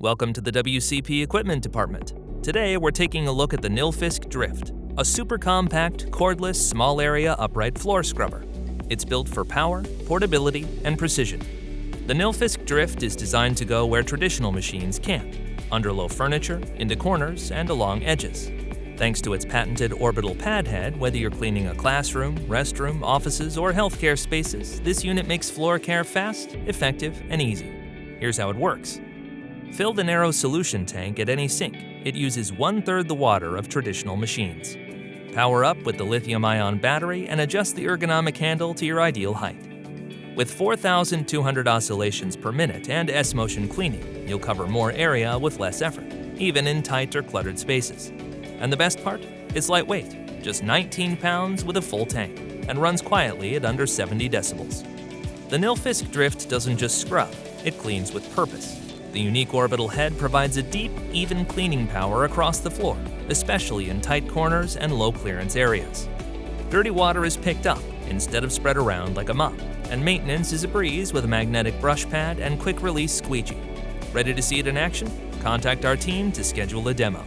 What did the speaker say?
Welcome to the WCP Equipment Department. Today we're taking a look at the Nilfisk Dryft, a super compact, cordless, small area upright floor scrubber. It's built for power, portability, and precision. The Nilfisk Dryft is designed to go where traditional machines can't, under low furniture, into corners, and along edges. Thanks to its patented orbital pad head, whether you're cleaning a classroom, restroom, offices, or healthcare spaces, this unit makes floor care fast, effective, and easy. Here's how it works. Fill the narrow solution tank at any sink. It uses 1/3 the water of traditional machines. Power up with the lithium-ion battery and adjust the ergonomic handle to your ideal height. With 4,200 oscillations per minute and S-motion cleaning, you'll cover more area with less effort, even in tight or cluttered spaces. And the best part? It's lightweight, just 19 pounds with a full tank, and runs quietly at under 70 decibels. The Nilfisk Dryft doesn't just scrub, it cleans with purpose. The unique orbital head provides a deep, even cleaning power across the floor, especially in tight corners and low-clearance areas. Dirty water is picked up instead of spread around like a mop, and maintenance is a breeze with a magnetic brush pad and quick-release squeegee. Ready to see it in action? Contact our team to schedule a demo.